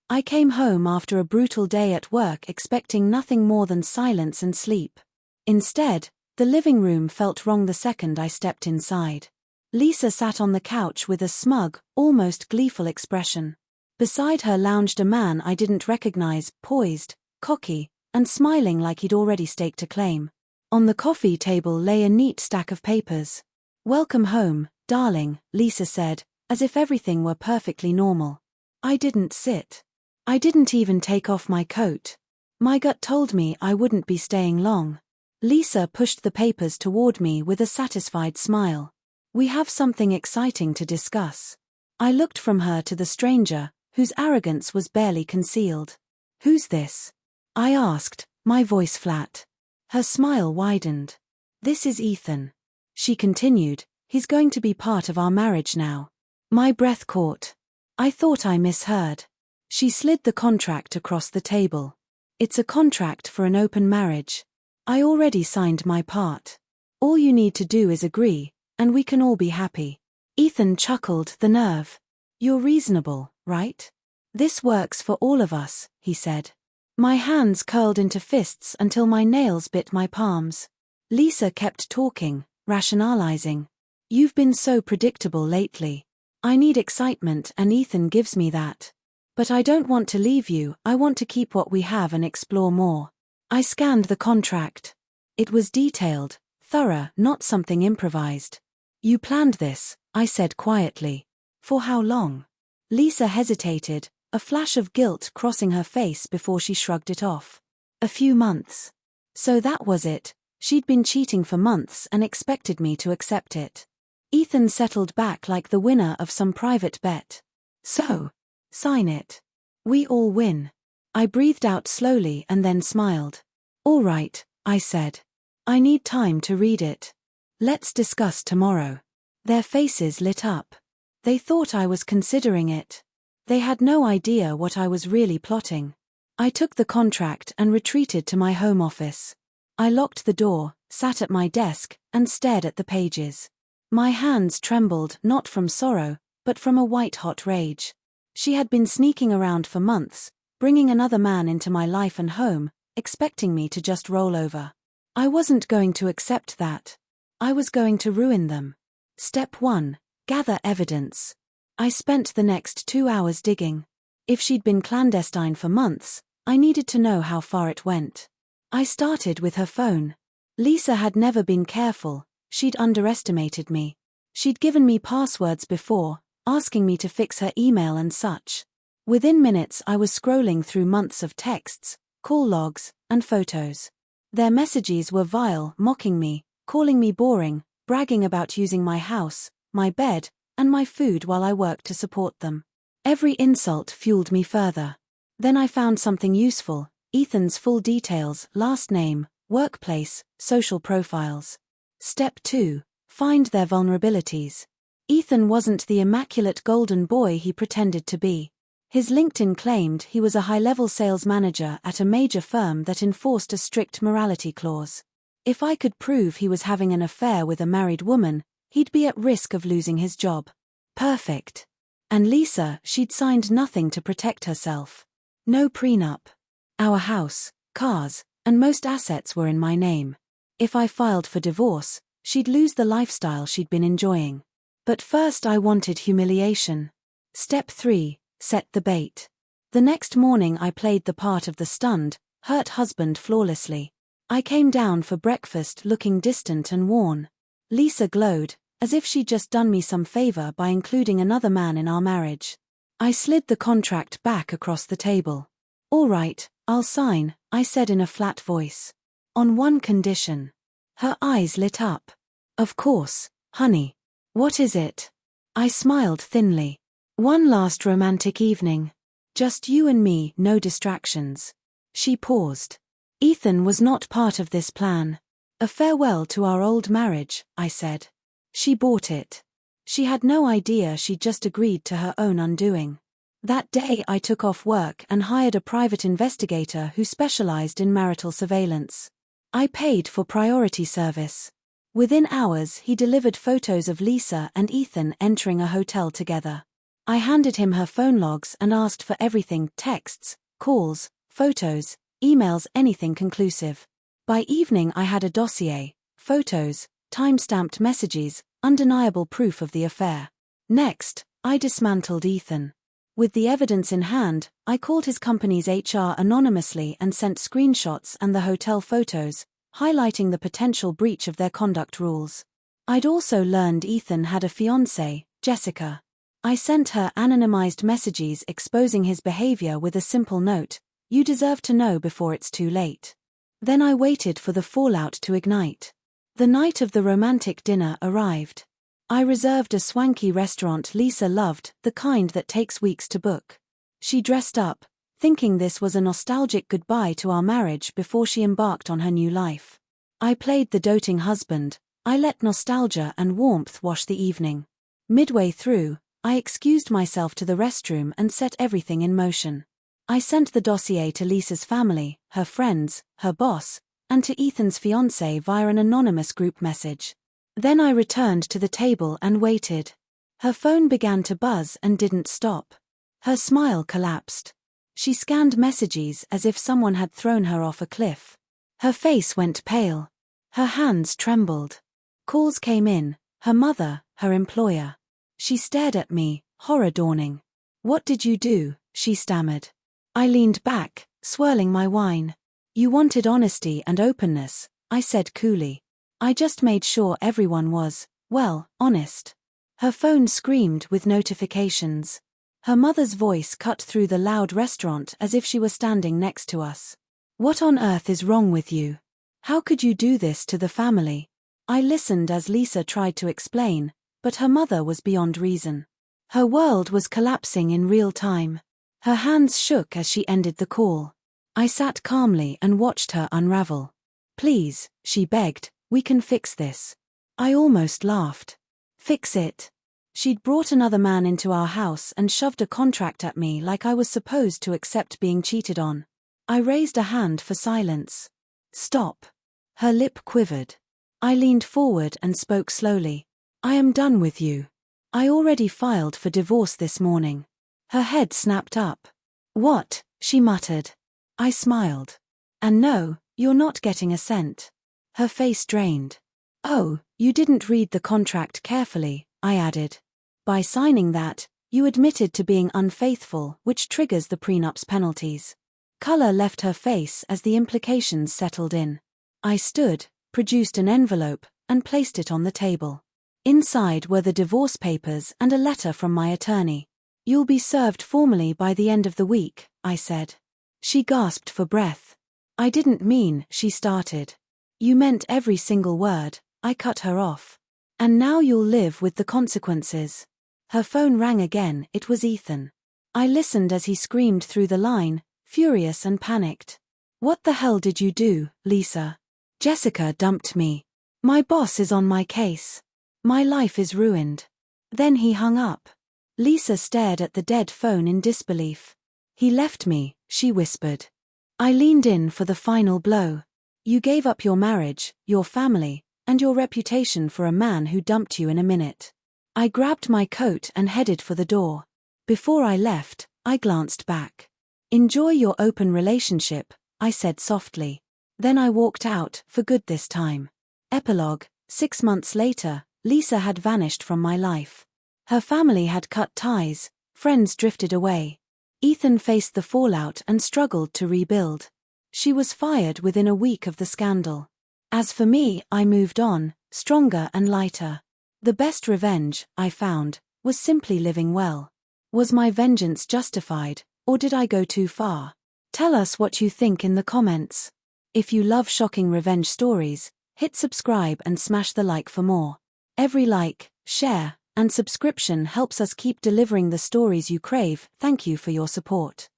I came home after a brutal day at work expecting nothing more than silence and sleep. Instead, the living room felt wrong the second I stepped inside. Lisa sat on the couch with a smug, almost gleeful expression. Beside her lounged a man I didn't recognize, poised, cocky, and smiling like he'd already staked a claim. On the coffee table lay a neat stack of papers. "Welcome home, darling," Lisa said, as if everything were perfectly normal. I didn't sit. I didn't even take off my coat. My gut told me I wouldn't be staying long. Lisa pushed the papers toward me with a satisfied smile. "We have something exciting to discuss." I looked from her to the stranger, whose arrogance was barely concealed. "Who's this?" I asked, my voice flat. Her smile widened. "This is Ethan," she continued. "He's going to be part of our marriage now." My breath caught. I thought I misheard. She slid the contract across the table. "It's a contract for an open marriage. I already signed my part. All you need to do is agree, and we can all be happy." Ethan chuckled, "The nerve. You're reasonable, right? This works for all of us," he said. My hands curled into fists until my nails bit my palms. Lisa kept talking, rationalizing. "You've been so predictable lately. I need excitement and Ethan gives me that. But I don't want to leave you, I want to keep what we have and explore more." I scanned the contract. It was detailed, thorough, not something improvised. "You planned this," I said quietly. "For how long?" Lisa hesitated, a flash of guilt crossing her face before she shrugged it off. "A few months." So that was it. She'd been cheating for months and expected me to accept it. Ethan settled back like the winner of some private bet. "So, sign it. We all win." I breathed out slowly and then smiled. "All right," I said. "I need time to read it. Let's discuss tomorrow." Their faces lit up. They thought I was considering it. They had no idea what I was really plotting. I took the contract and retreated to my home office. I locked the door, sat at my desk, and stared at the pages. My hands trembled, not from sorrow, but from a white-hot rage. She had been sneaking around for months, bringing another man into my life and home, expecting me to just roll over. I wasn't going to accept that. I was going to ruin them. Step 1. Gather evidence. I spent the next 2 hours digging. If she'd been clandestine for months, I needed to know how far it went. I started with her phone. Lisa had never been careful, she'd underestimated me. She'd given me passwords before, asking me to fix her email and such. Within minutes I was scrolling through months of texts, call logs, and photos. Their messages were vile, mocking me, calling me boring, bragging about using my house, my bed, and my food while I worked to support them. Every insult fueled me further. Then I found something useful: Ethan's full details, last name, workplace, social profiles. Step 2. Find their vulnerabilities. Ethan wasn't the immaculate golden boy he pretended to be. His LinkedIn claimed he was a high-level sales manager at a major firm that enforced a strict morality clause. If I could prove he was having an affair with a married woman, he'd be at risk of losing his job. Perfect. And Lisa, she'd signed nothing to protect herself. No prenup. Our house, cars, and most assets were in my name. If I filed for divorce, she'd lose the lifestyle she'd been enjoying. But first I wanted humiliation. Step 3. Set the bait. The next morning I played the part of the stunned, hurt husband flawlessly. I came down for breakfast looking distant and worn. Lisa glowed, as if she'd just done me some favor by including another man in our marriage. I slid the contract back across the table. "All right, I'll sign," I said in a flat voice. "On one condition." Her eyes lit up. "Of course, honey. What is it?" I smiled thinly. "One last romantic evening. Just you and me, no distractions." She paused. "Ethan was not part of this plan. A farewell to our old marriage," I said. She bought it. She had no idea she'd just agreed to her own undoing. That day I took off work and hired a private investigator who specialized in marital surveillance. I paid for priority service. Within hours he delivered photos of Lisa and Ethan entering a hotel together. I handed him her phone logs and asked for everything: texts, calls, photos, emails, anything conclusive. By evening I had a dossier, photos, time-stamped messages, undeniable proof of the affair. Next, I dismantled Ethan. With the evidence in hand, I called his company's HR anonymously and sent screenshots and the hotel photos, highlighting the potential breach of their conduct rules. I'd also learned Ethan had a fiancée, Jessica. I sent her anonymized messages exposing his behavior with a simple note: "You deserve to know before it's too late." Then I waited for the fallout to ignite. The night of the romantic dinner arrived. I reserved a swanky restaurant Lisa loved, the kind that takes weeks to book. She dressed up, thinking this was a nostalgic goodbye to our marriage before she embarked on her new life. I played the doting husband. I let nostalgia and warmth wash the evening. Midway through, I excused myself to the restroom and set everything in motion. I sent the dossier to Lisa's family, her friends, her boss, and to Ethan's fiancée via an anonymous group message. Then I returned to the table and waited. Her phone began to buzz and didn't stop. Her smile collapsed. She scanned messages as if someone had thrown her off a cliff. Her face went pale. Her hands trembled. Calls came in: her mother, her employer. She stared at me, horror dawning. "What did you do?" she stammered. I leaned back, swirling my wine. "You wanted honesty and openness," I said coolly. "I just made sure everyone was, well, honest." Her phone screamed with notifications. Her mother's voice cut through the loud restaurant as if she were standing next to us. "What on earth is wrong with you? How could you do this to the family?" I listened as Lisa tried to explain, but her mother was beyond reason. Her world was collapsing in real time. Her hands shook as she ended the call. I sat calmly and watched her unravel. "Please," she begged, "we can fix this." I almost laughed. "Fix it?" She'd brought another man into our house and shoved a contract at me like I was supposed to accept being cheated on. I raised a hand for silence. "Stop." Her lip quivered. I leaned forward and spoke slowly. "I am done with you. I already filed for divorce this morning." Her head snapped up. "What?" she muttered. I smiled. "And no, you're not getting a cent." Her face drained. "Oh, you didn't read the contract carefully," I added. "By signing that, you admitted to being unfaithful, which triggers the prenup's penalties." Color left her face as the implications settled in. I stood, produced an envelope, and placed it on the table. Inside were the divorce papers and a letter from my attorney. "You'll be served formally by the end of the week," I said. She gasped for breath. "I didn't mean," she started. "You meant every single word," I cut her off. "And now you'll live with the consequences." Her phone rang again. It was Ethan. I listened as he screamed through the line, furious and panicked. "What the hell did you do, Lisa? Jessica dumped me. My boss is on my case. My life is ruined." Then he hung up. Lisa stared at the dead phone in disbelief. "He left me," she whispered. I leaned in for the final blow. "You gave up your marriage, your family, and your reputation for a man who dumped you in a minute." I grabbed my coat and headed for the door. Before I left, I glanced back. "Enjoy your open relationship," I said softly. Then I walked out, for good this time. Epilogue: 6 months later, Lisa had vanished from my life. Her family had cut ties, friends drifted away. Ethan faced the fallout and struggled to rebuild. She was fired within a week of the scandal. As for me, I moved on, stronger and lighter. The best revenge, I found, was simply living well. Was my vengeance justified, or did I go too far? Tell us what you think in the comments. If you love shocking revenge stories, hit subscribe and smash the like for more. Every like, share, and subscription helps us keep delivering the stories you crave. Thank you for your support.